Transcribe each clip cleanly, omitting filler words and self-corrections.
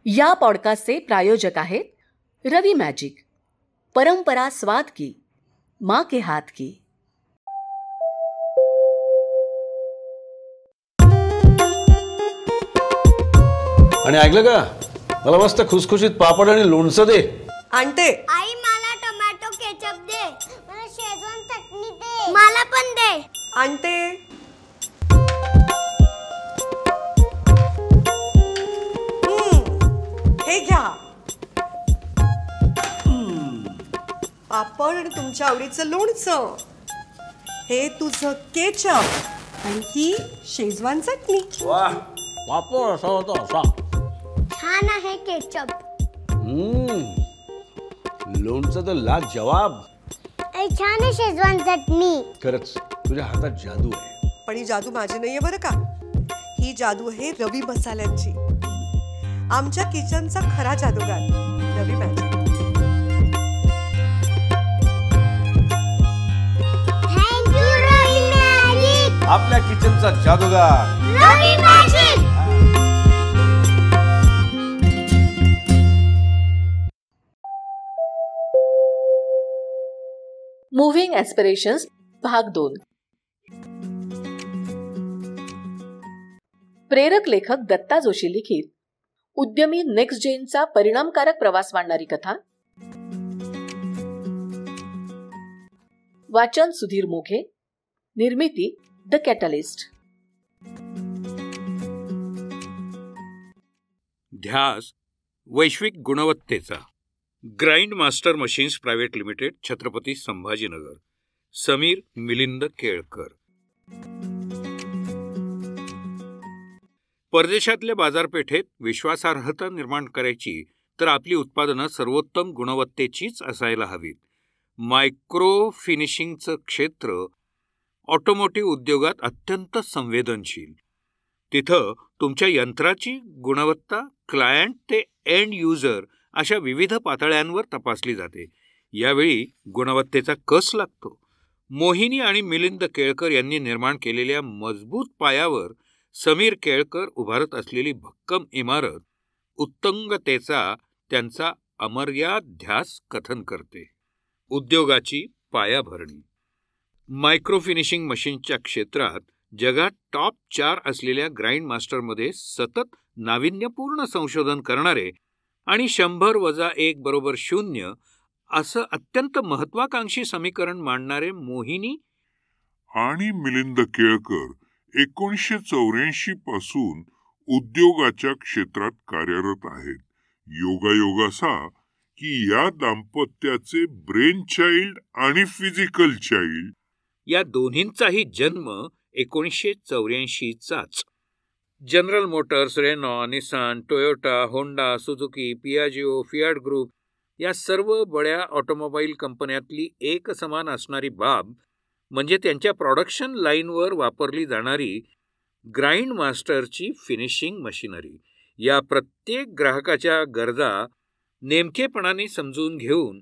या पॉडकास्टचे प्रायोजक आहेत रवी मॅजिक, परंपरा स्वाद की, माँ के हाथ की. आणि ऐकलं का, मला मस्त खुसखुशीत पापड आणि लोणचं दे. आणते. आई मला टोमॅटो केचप दे. मला शेजवान चटणी दे. मला पण दे. आणते. हे घ्या. पापड आणि तुमच्या आवडीचं लोणचं. हे तुझं केचप आणि ही शेजवान चटणी. वाह, पापड असा होता असा. छान आहे केचप. लोणचं तर लाजवाब. छान आहे शेजवान चटणी. खरंच तुझ्या हातात जादू आहे. पण ही जादू माझी नाहीये बरं का. ही जादू आहे रवी मसाल्यांची. आमच्या किचनचा खरा जादूगार रवी मॅजिक. थँक्यू रवी मॅजिक. आपल्या किचनचा जादूगार रवी मॅजिक. मुव्हिंग ॲस्पिरेशन्स भाग 2. प्रेरक लेखक दत्ता जोशी लिखित उद्यमी नेक्स्ट जेनचा परिणामकारक प्रवास मांडणारी कथा. वाचन सुधीर मोघे. निर्मिती द कॅटलिस्ट. ध्यास वैश्विक गुणवत्तेचा. Grind master machines private limited, Chhatrapati Sambhajinagar. Sameer Milind Kelkar. परदेशातल्या बाजारपेठेत विश्वासार्हता निर्माण करायची तर आपली उत्पादनं सर्वोत्तम गुणवत्तेचीच असायला हवीत. मायक्रो फिनिशिंगचं क्षेत्र ऑटोमोटिव्ह उद्योगात अत्यंत संवेदनशील. तिथं तुमच्या यंत्राची गुणवत्ता क्लायंट ते एंड युजर अशा विविध पातळ्यांवर तपासली जाते. यावेळी गुणवत्तेचा कस लागतो. मोहिनी आणि मिलिंद केळकर यांनी निर्माण केलेल्या मजबूत पायावर समीर केळकर उभारत असलेली भक्कम इमारत उत्तुंगतेचा त्यांचा अमर्याद ध्यास कथन करते. उद्योगाची पायाभरणी. मायक्रो फिनिशिंग मशीनच्या क्षेत्रात जगात टॉप 4 असलेल्या ग्राइंड मास्टरमध्ये सतत नाविन्यपूर्ण संशोधन करणारे आणि 100-1 = 0 असं अत्यंत महत्वाकांक्षी समीकरण मांडणारे मोहिनी आणि मिलिंद केळकर 1984 पासून उद्योगाच्या क्षेत्रात कार्यरत आहेत. योगायोग असा की या दाम्पत्याचे ब्रेन चाइल्ड आणि फिजिकल चाइल्ड या दोन्हींचाही जन्म 1984चाच. General Motors, Renault, Nissan, Toyota, Honda, Suzuki, Piaggio, Fiat group या सर्व बड्या ऑटोमोबाईल कंपन्यातली एक समान असणारी बाब म्हणजे त्यांच्या प्रोडक्शन लाईनवर वापरली जाणारी ग्राइंड मास्टरची फिनिशिंग मशिनरी. या प्रत्येक ग्राहकाच्या गरजा नेमकेपणाने समजून घेऊन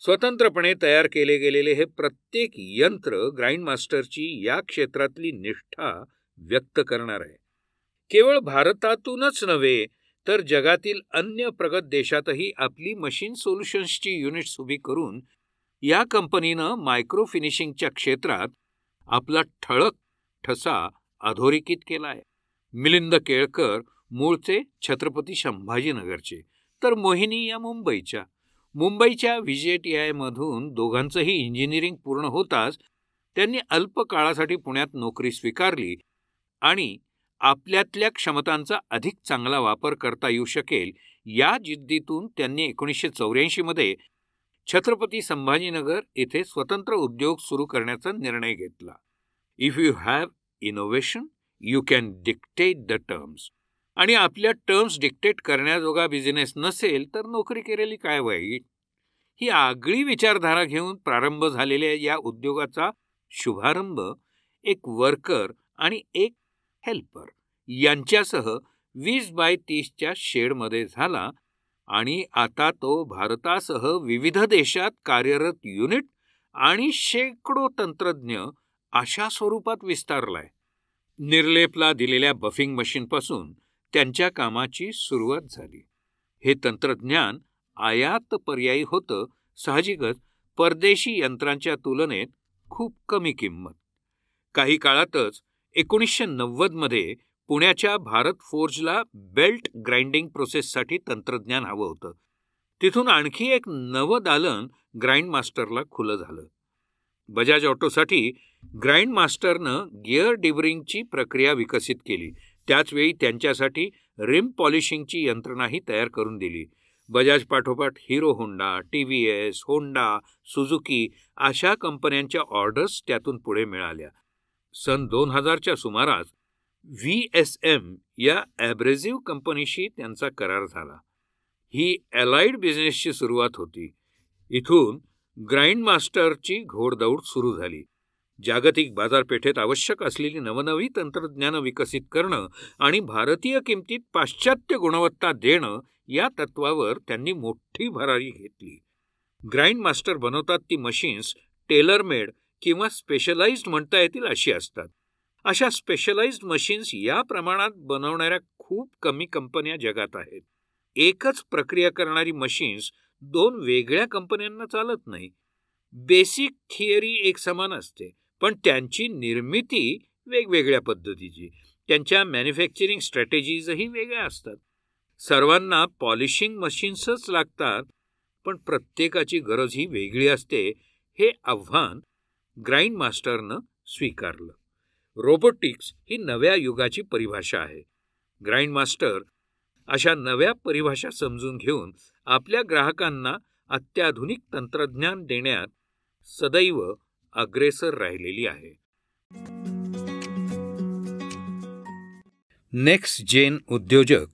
स्वतंत्रपणे तयार केले गेलेले हे प्रत्येक यंत्र ग्राइंड मास्टरची या क्षेत्रातली निष्ठा व्यक्त करणार आहे. केवळ भारतातूनच नव्हे तर जगातील अन्य प्रगत देशातही आपली मशीन सोल्युशन्सची युनिट्स उभी करून या कंपनीनं मायक्रो फिनिशिंगच्या क्षेत्रात आपला ठळक ठसा अधोरेखित केला आहे. मिलिंद केळकर मूळचे छत्रपती संभाजीनगरचे, तर मोहिनी या मुंबईच्या VJTI मधून दोघांचंही इंजिनिअरिंग पूर्ण होताच त्यांनी अल्प काळासाठी पुण्यात नोकरी स्वीकारली आणि आपल्यातल्या क्षमतांचा अधिक चांगला वापर करता येऊ शकेल या जिद्दीतून त्यांनी 1984 मध्ये छत्रपती संभाजीनगर येथे स्वतंत्र उद्योग सुरू करण्याचा निर्णय घेतला. If you have innovation you can dictate the terms. आणि आपल्या टर्म्स डिक्टेट करण्याजोगा बिझनेस नसेल तर नोकरी केलेली काय वाईट. ही आगळी विचारधारा घेऊन प्रारंभ झालेल्या या उद्योगाचा शुभारंभ एक वर्कर आणि एक हेल्पर यांच्यासह 20x30च्या शेडमध्ये झाला आणि आता तो भारतासह विविध देशात कार्यरत युनिट आणि शेकडो तंत्रज्ञ अशा स्वरूपात विस्तारलाय. निर्लेपला दिलेल्या बफिंग मशीनपासून त्यांच्या कामाची सुरुवात झाली. हे तंत्रज्ञान आयात पर्यायी होतं. साहजिकच परदेशी यंत्रांच्या तुलनेत खूप कमी किंमत. काही काळातच 1990 पुण्याच्या भारत फोर्जला बेल्ट ग्राइंडिंग प्रोसेससाठी तंत्रज्ञान हवं होतं. तिथून आणखी एक नवं दालन ग्राइंड मास्टरला खुलं झालं. बजाज ऑटोसाठी ग्राइंड मास्टरनं गिअर डिबरिंगची प्रक्रिया विकसित केली. त्याचवेळी त्यांच्यासाठी रिम पॉलिशिंगची यंत्रणाही तयार करून दिली. बजाज पाठोपाठ hero Honda, TVS, Honda, Suzuki अशा कंपन्यांच्या ऑर्डर्स त्यातून पुढे मिळाल्या. सन 2000च्या सुमारास VSM या ॲब्रेझिव्ह कंपनीशी त्यांचा करार झाला. ही अलाइड बिझनेसची सुरुवात होती. इथून ग्राइंड मास्टरची घोडदौड सुरू झाली. जागतिक बाजारपेठेत आवश्यक असलेली नवनवी तंत्रज्ञानं विकसित करणं आणि भारतीय किमतीत पाश्चात्य गुणवत्ता देणं या तत्वावर त्यांनी मोठी भरारी घेतली. ग्राइंड मास्टर बनवतात ती मशीन्स टेलरमेड किंवा स्पेशलाइज्ड म्हणता येतील अशी असतात. अशा स्पेशलाइज्ड मशीन्स या प्रमाणात बनवणाऱ्या खूप कमी कंपन्या जगात आहेत. एकच प्रक्रिया करणारी मशीन्स 2 वेगळ्या कंपन्यांना चालत नाही. बेसिक थिअरी एक समान असते, पण त्यांची निर्मिती वेगवेगळ्या पद्धतीची. त्यांच्या मॅन्युफॅक्चरिंग स्ट्रॅटेजीजही वेगळ्या असतात. सर्वांना पॉलिशिंग मशीन्सच लागतात, पण प्रत्येकाची गरज ही वेगळी असते. हे आव्हान ग्राइंड मास्टरनं स्वीकारलं. रोबोटिक्स ही नव्या युगाची परिभाषा आहे. ग्राइंड मास्टर अशा नव्या परिभाषा समजून घेऊन आपल्या ग्राहकांना अत्याधुनिक तंत्रज्ञान देण्यात सदैव अग्रेसर राहिलेली आहे. नेक्स्ट जेन उद्योजक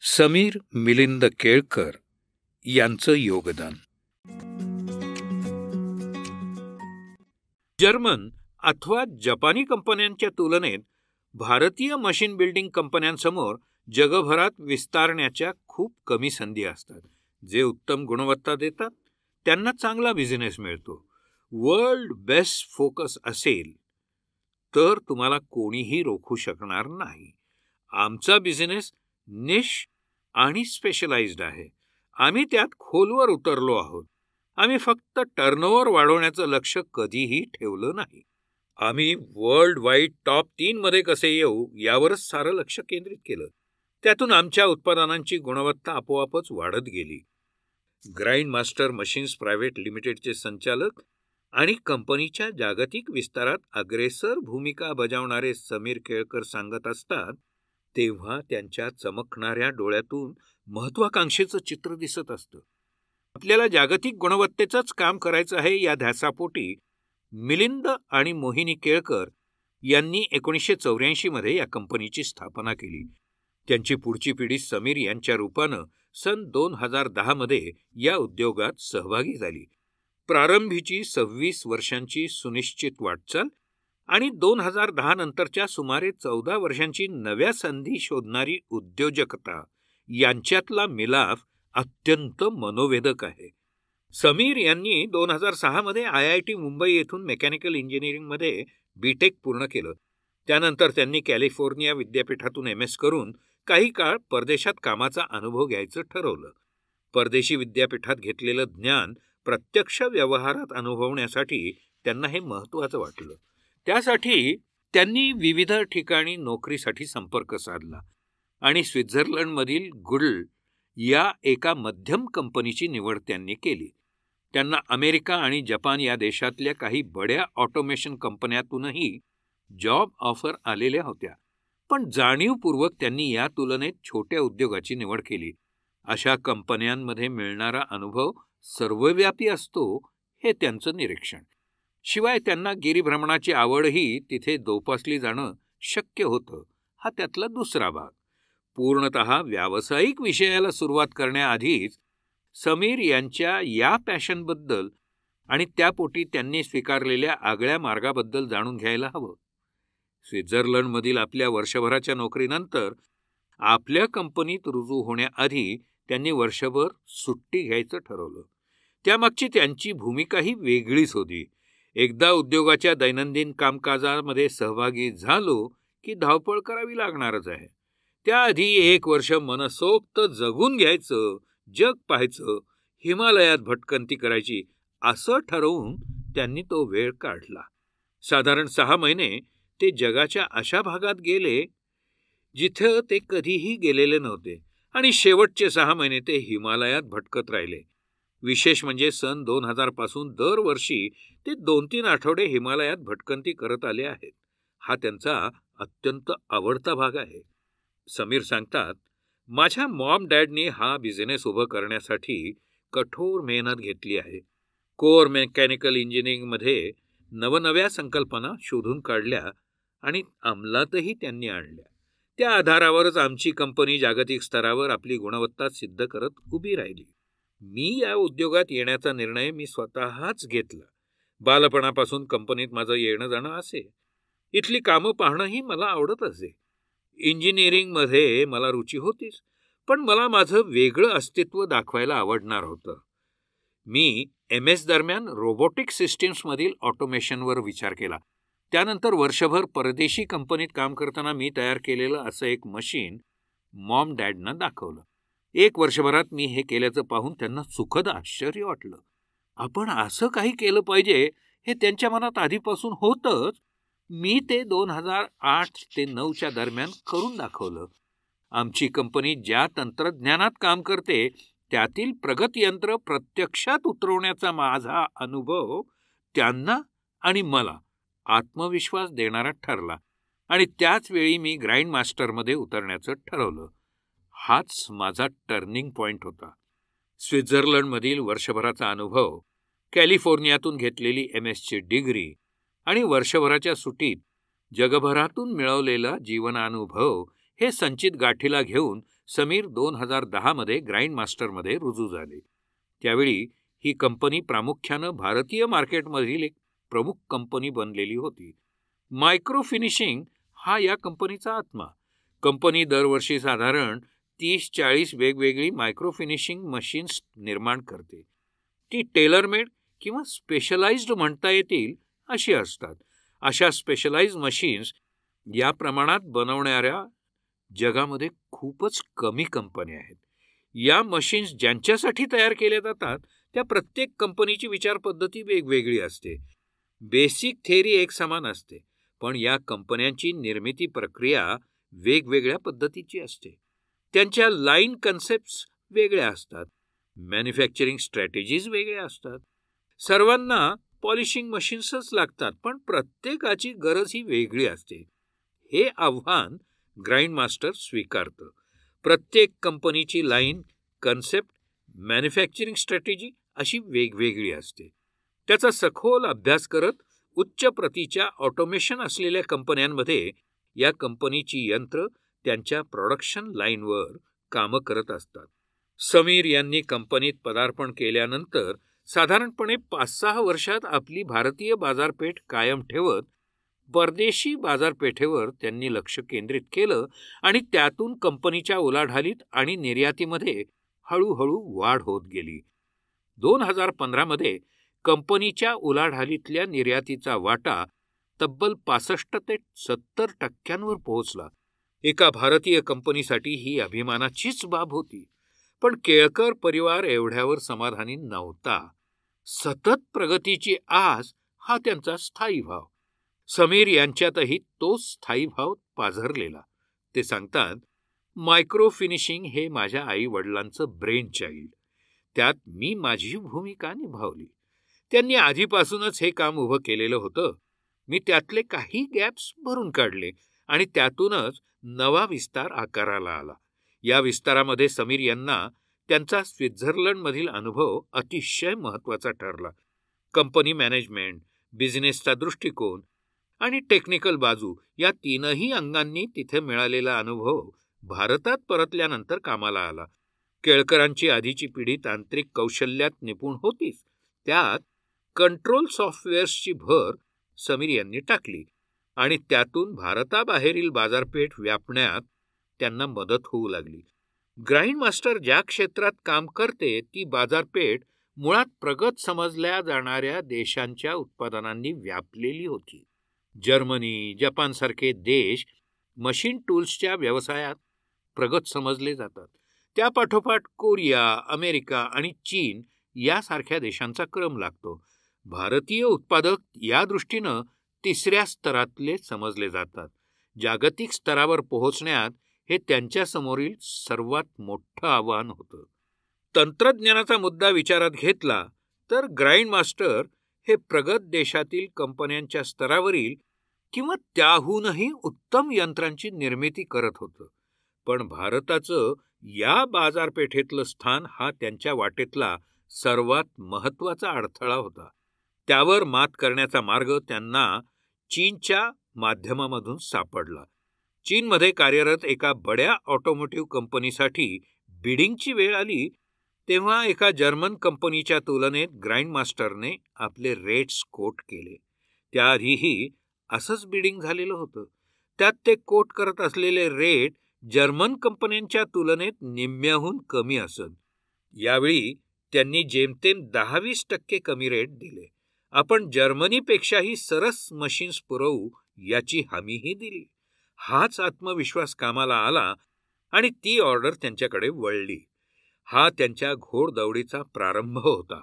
समीर मिलिंद केळकर यांचं योगदान. जर्मन अथवा जपानी कंपन्यांच्या तुलनेत भारतीय मशीन बिल्डिंग कंपन्यांसमोर जगभरात विस्तारण्याच्या खूप कमी संधी असतात. जे उत्तम गुणवत्ता देतात त्यांना चांगला बिझनेस मिळतो. वर्ल्ड बेस्ट फोकस असेल तर तुम्हाला कोणीही रोखू शकणार नाही. आमचा बिझनेस निश आणि स्पेशलाइज्ड आहे. आम्ही त्यात खोलवर उतरलो आहोत. आम्ही फक्त टर्नओव्हर वाढवण्याचं लक्ष कधीही ठेवलं नाही. आम्ही वर्ल्ड वाईड टॉप 3 मध्ये कसे येऊ यावरच सारं लक्ष केंद्रित केलं. त्यातून आमच्या उत्पादनांची गुणवत्ता आपोआपच वाढत गेली. ग्राइंड मास्टर मशीन्स प्रायव्हेट लिमिटेडचे संचालक आणि कंपनीच्या जागतिक विस्तारात अग्रेसर भूमिका बजावणारे समीर केळकर सांगत असतात तेव्हा त्यांच्या चमकणाऱ्या डोळ्यातून महत्वाकांक्षेचं चित्र दिसत असतं. आपल्याला जागतिक गुणवत्तेचंच काम करायचं आहे या ध्यासापोटी मिलिंद आणि मोहिनी केळकर यांनी 1984 मध्ये या कंपनीची स्थापना केली. त्यांची पुढची पिढी समीर यांच्या रूपानं सन 2010 मध्ये या उद्योगात सहभागी झाली. प्रारंभीची 26 वर्षांची सुनिश्चित वाटचाल आणि 2010 नंतरच्या सुमारे 14 वर्षांची नव्या संधी शोधणारी उद्योजकता यांच्यातला मिलाफ अत्यंत मनोवेधक आहे. समीर यांनी 2006 मध्ये IIT मुंबई येथून मेकॅनिकल इंजिनिअरिंगमध्ये BTech पूर्ण केलं. त्यानंतर त्यांनी कॅलिफोर्निया विद्यापीठातून MS करून काही काळ परदेशात कामाचा अनुभव घ्यायचं ठरवलं. परदेशी विद्यापीठात घेतलेलं ज्ञान प्रत्यक्ष व्यवहारात अनुभवण्यासाठी त्यांना हे महत्त्वाचं वाटलं. त्यासाठी त्यांनी विविध ठिकाणी नोकरीसाठी संपर्क साधला आणि स्वित्झर्लंडमधील गुडल या एका मध्यम कंपनीची निवड त्यांनी केली. त्यांना अमेरिका आणि जपान या देशातल्या काही बड्या ऑटोमेशन कंपन्यातूनही जॉब ऑफर आलेल्या होत्या, पण जाणीवपूर्वक त्यांनी या तुलनेत छोट्या उद्योगाची निवड केली. अशा कंपन्यांमध्ये मिळणारा अनुभव सर्वव्यापी असतो हे त्यांचं निरीक्षण. शिवाय त्यांना गिरीभ्रमणाची आवडही तिथे जोपासली जाणं शक्य होतं. हा त्यातला दुसरा भाग. पूर्णतः व्यावसायिक विषयाला सुरुवात करण्याआधीच समीर यांच्या या पॅशनबद्दल आणि त्यापोटी त्यांनी स्वीकारलेल्या आगळ्या मार्गाबद्दल जाणून घ्यायला हवं. स्वित्झर्लंडमधील आपल्या वर्षभराच्या नोकरीनंतर आपल्या कंपनीत रुजू होण्याआधी त्यांनी वर्षभर सुट्टी घ्यायचं ठरवलं. त्यामागची त्यांची भूमिकाही वेगळीच होती. एकदा उद्योगाच्या दैनंदिन कामकाजामध्ये सहभागी झालो की धावपळ करावी लागणारच आहे. त्याआधी 1 वर्ष मनसोक्त जगून घ्यायचं जग पाहायचं, हिमालयात भटकंती करायची असं ठरवून त्यांनी तो वेळ काढला. साधारण 6 महिने ते जगाच्या अशा भागात गेले जिथं ते कधीही गेलेले नव्हते आणि शेवटचे 6 महिने ते हिमालयात भटकत राहिले. विशेष म्हणजे सन 2000 पासून दरवर्षी ते 2-3 आठवडे हिमालयात भटकंती करत आले आहेत. हा त्यांचा अत्यंत आवडता भाग आहे. समीर सांगतात, माझ्या मॉम डॅडनी हा बिझनेस उभं करण्यासाठी कठोर मेहनत घेतली आहे. कोर मेकॅनिकल इंजिनिअरिंगमध्ये नवनव्या संकल्पना शोधून काढल्या आणि अंमलातही त्यांनी आणल्या. त्या आधारावरच आमची कंपनी जागतिक स्तरावर आपली गुणवत्ता सिद्ध करत उभी राहिली. मी या उद्योगात येण्याचा निर्णय मी स्वतःच घेतला. बालपणापासून कंपनीत माझं येणं जाणं असे. इथली कामं पाहणंही मला आवडत असे. इंजिनिअरिंगमध्ये मला रुची होतीच, पण मला माझं वेगळं अस्तित्व दाखवायला आवडणार होतं. मी MS दरम्यान रोबोटिक सिस्टीम्समधील ऑटोमेशनवर विचार केला. त्यानंतर वर्षभर परदेशी कंपनीत काम करताना मी तयार केलेलं असं एक मशीन मॉम डॅडना दाखवलं. 1 वर्षभरात मी हे केल्याचं पाहून त्यांना सुखद आश्चर्य वाटलं. आपण असं काही केलं पाहिजे हे त्यांच्या मनात आधीपासून होतंच. मी ते 2008 ते 2009च्या दरम्यान करून दाखवलं. आमची कंपनी ज्या तंत्रज्ञानात काम करते त्यातील प्रगत यंत्र प्रत्यक्षात उतरवण्याचा माझा अनुभव त्यांना आणि मला आत्मविश्वास देणारा ठरला आणि त्याच वेळी मी ग्राइंड मास्टरमध्ये उतरण्याचं ठरवलं. हाच माझा टर्निंग पॉइंट होता. स्वित्झर्लंडमधील वर्षभराचा अनुभव, कॅलिफोर्नियातून घेतलेली MS ची डिग्री आणि वर्षभराच्या सुट्टीत जगभरातून मिळवलेला जीवनानुभव हे संचित गाठीला घेऊन समीर 2010 मध्ये ग्राइंड मास्टरमध्ये रुजू झाले. त्यावेळी ही कंपनी प्रामुख्यानं भारतीय मार्केटमधील एक प्रमुख कंपनी बनलेली होती. मायक्रो फिनिशिंग हा या कंपनीचा आत्मा. कंपनी दरवर्षी साधारण 30-40 वेगवेगळी मायक्रो फिनिशिंग मशीन्स निर्माण करते. ती टेलरमेड किंवा स्पेशलाइज्ड म्हणता येतील अशी असतात. अशा स्पेशलाइज्ड मशीन्स या प्रमाणात बनवणाऱ्या जगामध्ये खूपच कमी कंपन्या आहेत. या मशीन्स ज्यांच्यासाठी तयार केल्या जातात त्या प्रत्येक कंपनीची विचारपद्धती वेगवेगळी असते. बेसिक थेअरी एक समान असते, पण या कंपन्यांची निर्मिती प्रक्रिया वेगवेगळ्या पद्धतीची असते. त्यांच्या लाईन कन्सेप्ट्स वेगळ्या असतात. मॅन्युफॅक्चरिंग स्ट्रॅटेजीज वेगळ्या असतात. सर्वांना पॉलिशिंग मशीन्सच लागतात, पण प्रत्येकाची गरज ही वेगळी असते. हे आव्हान ग्राइंड मास्टर स्वीकारतं. प्रत्येक कंपनीची लाईन कन्सेप्ट, मॅन्युफॅक्चरिंग स्ट्रॅटेजी अशी वेगवेगळी असते. त्याचा सखोल अभ्यास करत उच्च प्रतीच्या ऑटोमेशन असलेल्या कंपन्यांमध्ये या कंपनीची यंत्र त्यांच्या प्रोडक्शन लाईनवर कामं करत असतात. समीर यांनी कंपनीत पदार्पण केल्यानंतर साधारणपणे 5-6 वर्षात आपली भारतीय बाजारपेठ कायम ठेवत परदेशी बाजारपेठेवर त्यांनी लक्ष केंद्रित केलं आणि त्यातून कंपनीच्या उलाढालीत आणि निर्यातीमध्ये हळूहळू वाढ होत गेली. 2015 मध्ये कंपनीच्या उलाढालीतल्या निर्यातीचा वाटा तब्बल 65 ते 70% पोहोचला. एका भारतीय कंपनीसाठी ही अभिमानाचीच बाब होती. पण केळकर परिवार एवढ्यावर समाधानी नव्हता. सतत प्रगतीची आस हा त्यांचा स्थायी भाव. समीर यांच्यातही तो स्थायी भाव पाझरलेला. ते सांगतात, मायक्रो फिनिशिंग हे माझ्या आई वडिलांचं ब्रेन चाइल्ड. त्यात मी माझी भूमिका निभावली. त्यांनी आधीपासूनच हे काम उभं केलेलं होतं. मी त्यातले काही गॅप्स भरून काढले आणि त्यातूनच नवा विस्तार आकाराला आला. या विस्तारामध्ये समीर यांना त्यांचा स्वित्झर्लंडमधील अनुभव अतिशय महत्त्वाचा ठरला. कंपनी मॅनेजमेंट, बिझनेसचा दृष्टिकोन आणि टेक्निकल बाजू या तीनही अंगांनी तिथे मिळालेला अनुभव भारतात परतल्यानंतर कामाला आला. केळकरांची आधीची पिढी तांत्रिक कौशल्यात निपुण होतीच, त्यात कंट्रोल सॉफ्टवेअर्सची भर समीर यांनी टाकली आणि त्यातून भारताबाहेरील बाजारपेठ व्यापण्यात त्यांना मदत होऊ लागली. ग्राइंड मास्टर ज्या क्षेत्रात काम करते ती बाजारपेठ मुळात प्रगत समजल्या जाणाऱ्या देशांच्या उत्पादनांनी व्यापलेली होती. जर्मनी, जपानसारखे देश मशीन टूल्सच्या व्यवसायात प्रगत समजले जातात. त्यापाठोपाठ कोरिया, अमेरिका आणि चीन यासारख्या देशांचा क्रम लागतो. भारतीय उत्पादक या दृष्टीनं तिसऱ्या स्तरातले समजले जातात. जागतिक स्तरावर पोहोचण्यात हे त्यांच्यासमोरील सर्वात मोठं आव्हान होतं. तंत्रज्ञानाचा मुद्दा विचारात घेतला तर ग्राइंड मास्टर हे प्रगत देशातील कंपन्यांच्या स्तरावरील किंवा त्याहूनही उत्तम यंत्रांची निर्मिती करत होतं. पण भारताचं या बाजारपेठेतलं स्थान हा त्यांच्या वाटेतला सर्वात महत्त्वाचा अडथळा होता. त्यावर मात करण्याचा मार्ग त्यांना चीनच्या माध्यमामधून सापडला. चीनमध्ये कार्यरत एका बड्या ऑटोमोटिव्ह कंपनीसाठी बिडिंगची वेळ आली तेव्हा एका जर्मन कंपनीच्या तुलनेत ग्राइंड मास्टरने आपले रेट्स कोट केले. त्याआधीही असंच बिडिंग झालेलं होतं. त्यात ते कोट करत असलेले रेट जर्मन कंपन्यांच्या तुलनेत निम्म्याहून कमी असत. यावेळी त्यांनी जेमतेम 10-20% कमी रेट दिले. आपण जर्मनीपेक्षाही सरस मशीन्स पुरवू याची हमीही दिली. हाच आत्मविश्वास कामाला आला आणि ती ऑर्डर त्यांच्याकडे वळली. हा त्यांच्या घोडदौडीचा प्रारंभ होता.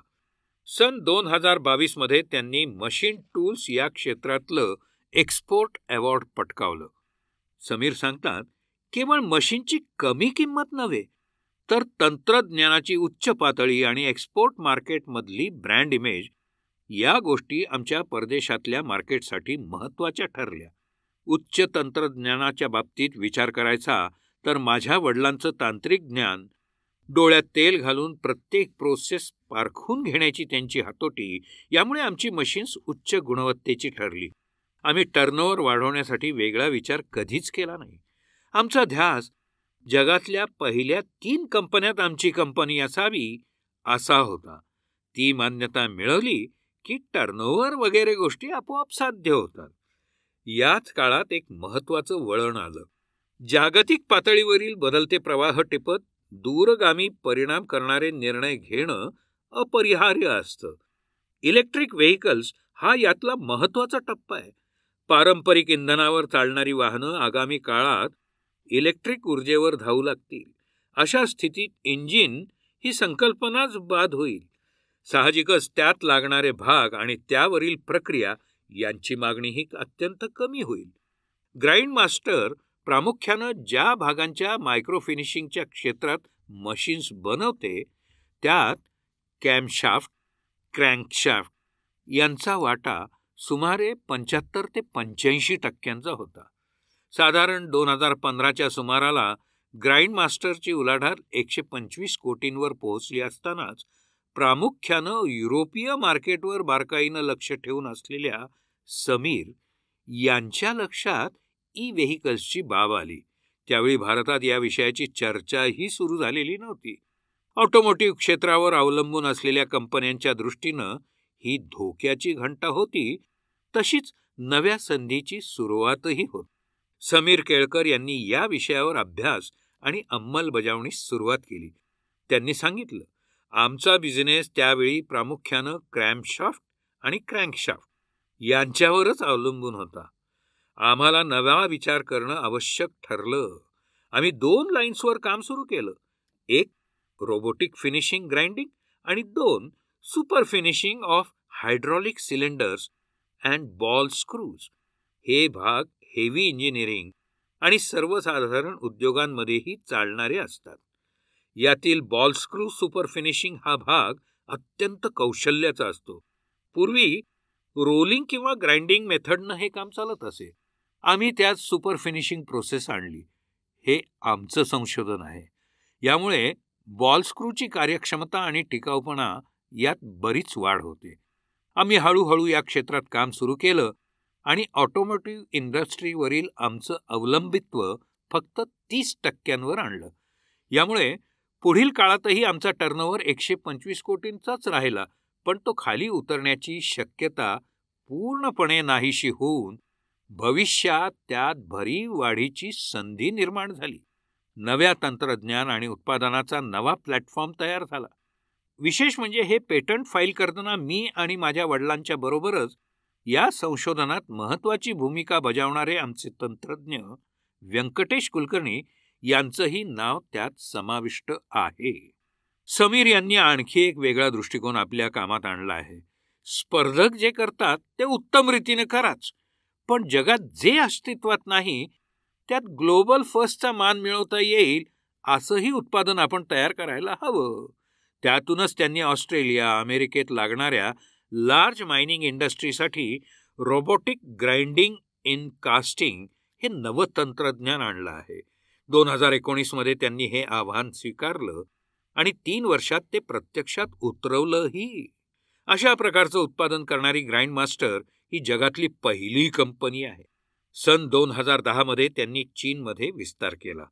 सन 2022 मध्ये त्यांनी मशीन टूल्स या क्षेत्रातलं एक्सपोर्ट अवॉर्ड पटकावलं. समीर सांगतात, केवळ मशीनची कमी किंमत नव्हे तर तंत्रज्ञानाची उच्च पातळी आणि एक्सपोर्ट मार्केटमधली ब्रँड इमेज या गोष्टी आमच्या परदेशातल्या मार्केटसाठी महत्त्वाच्या ठरल्या. उच्च तंत्रज्ञानाच्या बाबतीत विचार करायचा तर माझ्या वडिलांचं तांत्रिक ज्ञान, डोळ्यात तेल घालून प्रत्येक प्रोसेस पारखून घेण्याची त्यांची हातोटी, यामुळे आमची मशीन्स उच्च गुणवत्तेची ठरली. आम्ही टर्नओव्हर वाढवण्यासाठी वेगळा विचार कधीच केला नाही. आमचा ध्यास जगातल्या पहिल्या 3 कंपन्यात आमची कंपनी असावी असा होता. ती मान्यता मिळवली की टर्नओव्हर वगैरे गोष्टी आपोआप साध्य होतात. याच काळात एक महत्त्वाचं वळण आलं. जागतिक पातळीवरील बदलते प्रवाह टिपत दूरगामी परिणाम करणारे निर्णय घेणं अपरिहार्य असतं. इलेक्ट्रिक व्हेइकल्स हा यातला महत्त्वाचा टप्पा आहे. पारंपरिक इंधनावर चालणारी वाहनं आगामी काळात इलेक्ट्रिक ऊर्जेवर धावू लागतील. अशा स्थितीत इंजिन ही संकल्पनाच बाद होईल. साहजिकच त्यात लागणारे भाग आणि त्यावरील प्रक्रिया यांची मागणीही अत्यंत कमी होईल. ग्राइंड मास्टर प्रामुख्यानं ज्या भागांच्या मायक्रो फिनिशिंगच्या क्षेत्रात मशीन्स बनवते त्यात कॅमशाफ्ट, क्रँकशाफ्ट यांचा वाटा सुमारे 75 ते 85% होता. साधारण 2015च्या सुमाराला ग्राइंड मास्टरची उलाढाल 125 कोटींवर पोहोचली असतानाच प्रामुख्यानं युरोपीय मार्केटवर बारकाईनं लक्ष ठेवून असलेल्या समीर यांच्या लक्षात ई व्हेइकल्सची बाब आली. त्यावेळी भारतात या विषयाची चर्चाही सुरू झालेली नव्हती. ऑटोमोटिव्ह क्षेत्रावर अवलंबून असलेल्या कंपन्यांच्या दृष्टीनं ही धोक्याची घंटा होती, तशीच नव्या संधीची सुरुवातही होती. समीर केळकर यांनी या विषयावर अभ्यास आणि अंमलबजावणीस सुरुवात केली. त्यांनी सांगितलं, आमचा बिझनेस त्यावेळी प्रामुख्यानं क्रॅमशाफ्ट आणि क्रँकशाफ्ट यांच्यावरच अवलंबून होता. आम्हाला नवा विचार करणं आवश्यक ठरलं. आम्ही 2 लाईन्सवर काम सुरू केलं. एक रोबोटिक फिनिशिंग ग्राइंडिंग आणि 2 super finishing of hydraulic cylinders and ball screws. हे भाग हेवी इंजिनिअरिंग आणि सर्वसाधारण उद्योगांमध्येही चालणारे असतात. यातील बॉल स्क्रू सुपर फिनिशिंग हा भाग अत्यंत कौशल्याचा असतो. पूर्वी रोलिंग किंवा ग्राइंडिंग मेथडनं हे काम चालत असे. आम्ही त्यात सुपर फिनिशिंग प्रोसेस आणली. हे आमचं संशोधन आहे. यामुळे बॉल स्क्रूची कार्यक्षमता आणि टिकाऊपणा यात बरीच वाढ होते. आम्ही हळूहळू या क्षेत्रात काम सुरू केलं आणि ऑटोमोटिव्ह इंडस्ट्रीवरील आमचं अवलंबित्व फक्त 30% आणलं. यामुळे पुढील काळातही आमचा टर्नओव्हर 125 कोटींचाच राहिला, पण तो खाली उतरण्याची शक्यता पूर्णपणे नाहीशी होऊन भविष्यात त्यात भरीव वाढीची संधी निर्माण झाली. नव्या तंत्रज्ञान आणि उत्पादनाचा नवा प्लॅटफॉर्म तयार झाला. विशेष म्हणजे हे पेटंट फाईल करताना मी आणि माझ्या वडिलांच्या बरोबरच या संशोधनात महत्त्वाची भूमिका बजावणारे आमचे तंत्रज्ञ व्यंकटेश कुलकर्णी यांचंही नाव त्यात समाविष्ट आहे. समीर यांनी आणखी एक वेगळा दृष्टिकोन आपल्या कामात आणला आहे. स्पर्धक जे करतात ते उत्तम रीतीने कराच, पण जगात जे अस्तित्वात नाही त्यात ग्लोबल फर्स्टचा मान मिळवता येईल असंही उत्पादन आपण तयार करायला हवं. त्यातूनच त्यांनी ऑस्ट्रेलिया, अमेरिकेत लागणाऱ्या लार्ज मायनिंग इंडस्ट्रीसाठी रोबोटिक ग्राइंडिंग इन कास्टिंग हे नवं तंत्रज्ञान आणलं आहे. 2019 मध्ये त्यांनी हे आव्हान स्वीकारलं आणि 3 वर्षात ते प्रत्यक्षात उतरवलंही. अशा प्रकारचं उत्पादन करणारी ग्राइंड मास्टर ही जगातली पहिली कंपनी आहे. सन 2010 मध्ये त्यांनी चीनमध्ये विस्तार केला,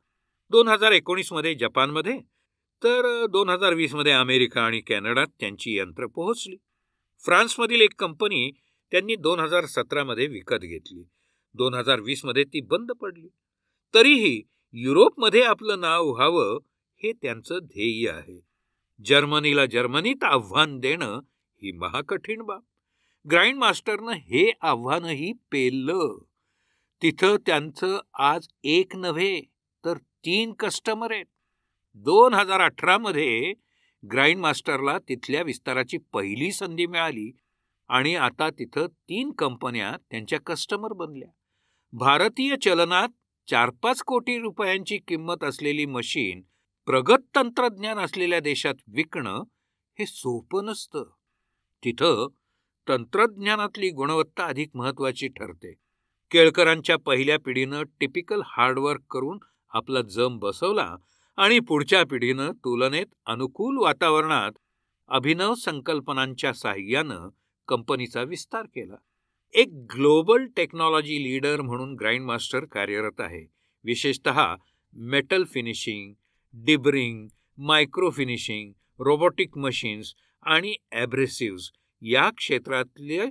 2019 मध्ये जपानमध्ये, तर 2020 मध्ये अमेरिका आणि कॅनडात त्यांची यंत्र पोहोचली. फ्रान्समधील एक कंपनी त्यांनी 2017 मध्ये विकत घेतली. 2020 मध्ये ती बंद पडली. तरीही युरोपमध्ये आपलं नाव व्हावं हे त्यांचं ध्येय आहे. जर्मनीला जर्मनीत आव्हान देणं ही महाकठीण बाब. ग्राइंड मास्टरनं हे आव्हानही पेललं. तिथं त्यांचं आज 1 नव्हे तर 3 कस्टमर आहेत. 2018 मध्ये ग्राइंड मास्टरला तिथल्या विस्ताराची पहिली संधी मिळाली आणि आता तिथं 3 कंपन्या त्यांच्या कस्टमर बनल्या. भारतीय चलनात 4-5 कोटी रुपयांची किंमत असलेली मशीन प्रगत तंत्रज्ञान असलेल्या देशात विकणं हे सोपं नसतं. तिथं तंत्रज्ञानातली गुणवत्ता अधिक महत्वाची ठरते. केळकरांच्या पहिल्या पिढीनं टिपिकल हार्डवर्क करून आपला जम बसवला आणि पुढच्या पिढीनं तुलनेत अनुकूल वातावरणात अभिनव संकल्पनांच्या साहाय्यानं कंपनीचा विस्तार केला. एक ग्लोबल टेक्नॉलॉजी लीडर म्हणून ग्राइंड मास्टर कार्यरत आहे. विशेषतः metal finishing, deburring, micro finishing, robotic machines आणि ॲब्रेसिव्स या क्षेत्रातले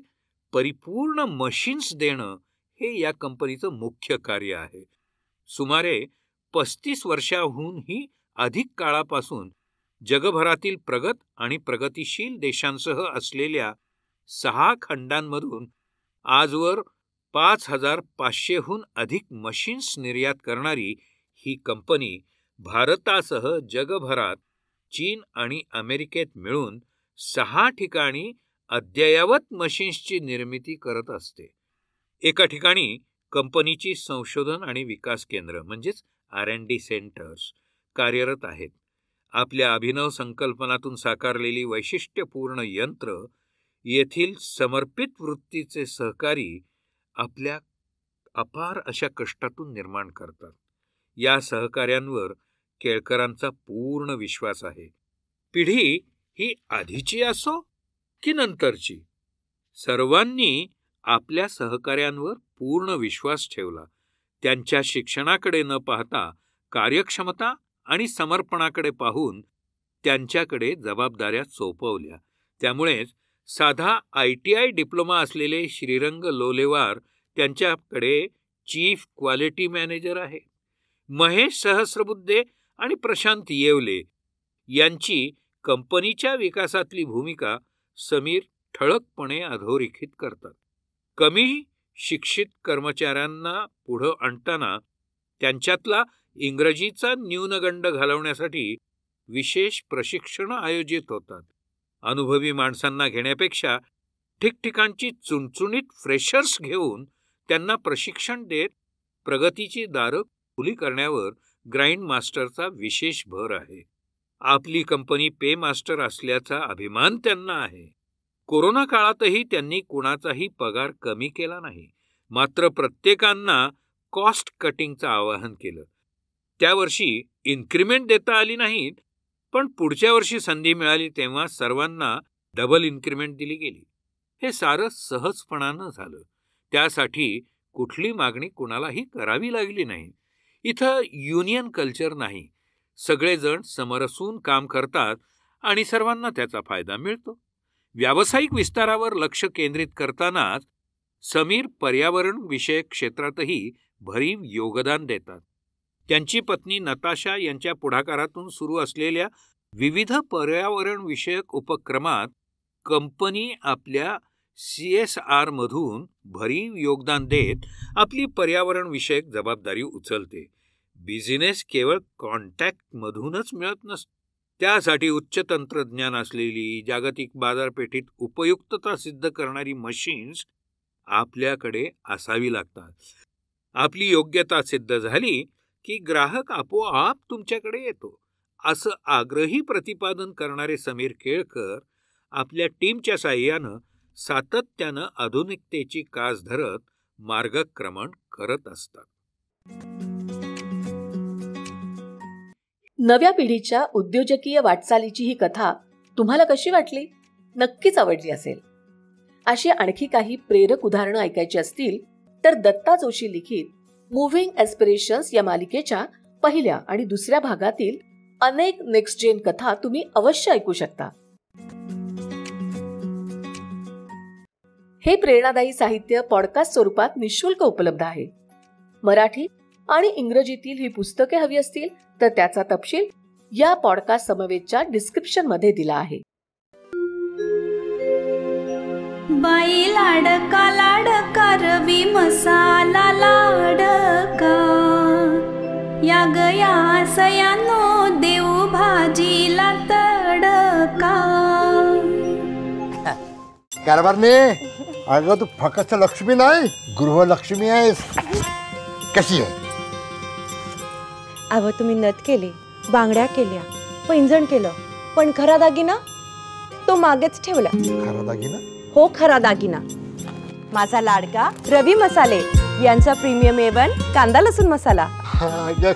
परिपूर्ण मशीन्स देणं हे या कंपनीचं मुख्य कार्य आहे. सुमारे 35 वर्षांहूनही अधिक काळापासून जगभरातील प्रगत आणि प्रगतिशील देशांसह असलेल्या 6 खंडांमधून आजवर 5,500हून अधिक मशीन्स निर्यात करणारी ही कंपनी भारतासह जगभरात चीन आणि अमेरिकेत मिळून 6 ठिकाणी अद्ययावत मशीन्सची निर्मिती करत असते. एका ठिकाणी कंपनीची संशोधन आणि विकास केंद्र म्हणजेच R&D सेंटर्स कार्यरत आहेत. आपल्या अभिनव संकल्पनातून साकारलेली वैशिष्ट्यपूर्ण यंत्र येथील समर्पित वृत्तीचे सहकारी आपल्या अपार अशा कष्टातून निर्माण करतात. या सहकार्यांवर केळकरांचा पूर्ण विश्वास आहे. पिढी ही आधीची असो की नंतरची, सर्वांनी आपल्या सहकार्यांवर पूर्ण विश्वास ठेवला. त्यांच्या शिक्षणाकडे न पाहता कार्यक्षमता आणि समर्पणाकडे पाहून त्यांच्याकडे जबाबदाऱ्या सोपवल्या. त्यामुळेच साधा ITI डिप्लोमा असलेले श्रीरंग लोलेवार त्यांच्याकडे चीफ क्वालिटी मॅनेजर आहे. महेश सहस्रबुद्धे आणि प्रशांत येवले यांची कंपनीच्या विकासातली भूमिका समीर ठळकपणे अधोरेखित करतात. कमी शिक्षित कर्मचाऱ्यांना पुढं आणताना त्यांच्यातला इंग्रजीचा न्यूनगंड घालवण्यासाठी विशेष प्रशिक्षण आयोजित होतात. अनुभवी माणसांना घेण्यापेक्षा ठिकठिकाणची चुणचुणीत फ्रेशर्स घेऊन त्यांना प्रशिक्षण देत प्रगतीची दारं खुली करण्यावर ग्राइंड मास्टरचा विशेष भर आहे. आपली कंपनी पे मास्टर असल्याचा अभिमान त्यांना आहे. कोरोना काळातही त्यांनी कुणाचाही पगार कमी केला नाही, मात्र प्रत्येकांना कॉस्ट कटिंगचं आवाहन केलं. त्या वर्षी इन्क्रिमेंट देता आली नाहीत, पण पुढच्या वर्षी संधी मिळाली तेव्हा सर्वांना डबल इन्क्रिमेंट दिली गेली. हे सारं सहजपणानं झालं. त्यासाठी कुठली मागणी कुणालाही करावी लागली नाही. इथं युनियन कल्चर नाही. सगळेजण समरसून काम करतात आणि सर्वांना त्याचा फायदा मिळतो. व्यावसायिक विस्तारावर लक्ष केंद्रित करतानाच समीर पर्यावरण विषयक क्षेत्रातही भरीव योगदान देतात. त्यांची पत्नी नताशा यांच्या पुढाकारातून सुरू असलेल्या विविध पर्यावरण विषयक उपक्रमात कंपनी आपल्या CSR मधून भरीव योगदान देत आपली पर्यावरण विषयक जबाबदारी उचलते. बिझनेस केवळ कॉन्टॅक्ट मधूनच मिळत नसतो. त्यासाठी उच्च तंत्रज्ञान असलेली, जागतिक बाजारपेठेत उपयुक्तता सिद्ध करणारी मशीन्स आपल्याकडे असावी लागतात. आपली योग्यता सिद्ध झाली की ग्राहक आपोआप तुमच्याकडे येतो, असं आग्रही प्रतिपादन करणारे समीर केळकर आपल्या टीमच्या साहाय्यानं सातत्यानं आधुनिकतेची कास धरत मार्गक्रमण करत असतात. नव्या पिढीच्या उद्योजकीय वाटचालीची ही कथा तुम्हाला कशी वाटली? नक्कीच आवडली असेल. अशी आणखी काही प्रेरक उदाहरणं ऐकायची असतील तर दत्ता जोशी लिखित मुव्हिंग एस्पिरेशन्स या मालिकेच्या पहिल्या आणि दुसऱ्या भागातील अनेक नेक्स्ट जेन कथा तुम्ही अवश्य ऐकू शकता. हे प्रेरणादायी साहित्य पॉडकास्ट स्वरूपात निःशुल्क उपलब्ध आहे. मराठी आणि इंग्रजीतील ही पुस्तके हवी असतील तर त्याचा तपशील या पॉडकास्ट समवेतच्या डिस्क्रिप्शन मध्ये दिला आहे. बाई लाडका लाडका रवी मसाला लाडका, या गया सयानो देऊ भाजीला तडका. कारभारने, अगं तू फक्त लक्ष्मी नाही, गृहलक्ष्मी आहेस. कशी आहे? अहो तुम्ही नथ केली, बांगड्या केल्या, पैंजण केलं, पण खरा दागिना तो मागेच ठेवला. खरा दागिना? हो, खरा दागिना. माझा लाडका रवी मसाले यांचा प्रीमियम A1 कांदा लसूण मसाला.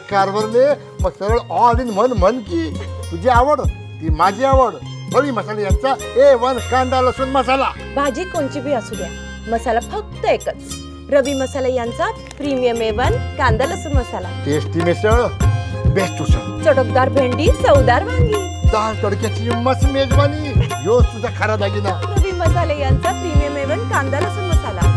कारभारने, मग सरळ ऑल इन म्हण की तुझी आवड ती माझी आवड. रवी मसाले यांचा A1 कांदा लसूण मसाला. भाजी कोणची बी असू द्या, मसाला फक्त एकच. रवी मसाले यांचा प्रीमियम A1 कांदा लसूण मसाला. टेस्टी मिसळ, बेस्ट उसळ, चटकदार भेंडी, चवदार वांगी, दाल तडक्याची मस्त मेजवानी, यो तुझा खरा दागिना. रवी मसाले यांचा प्रीमियम A1 कांदा लसूण मसाला.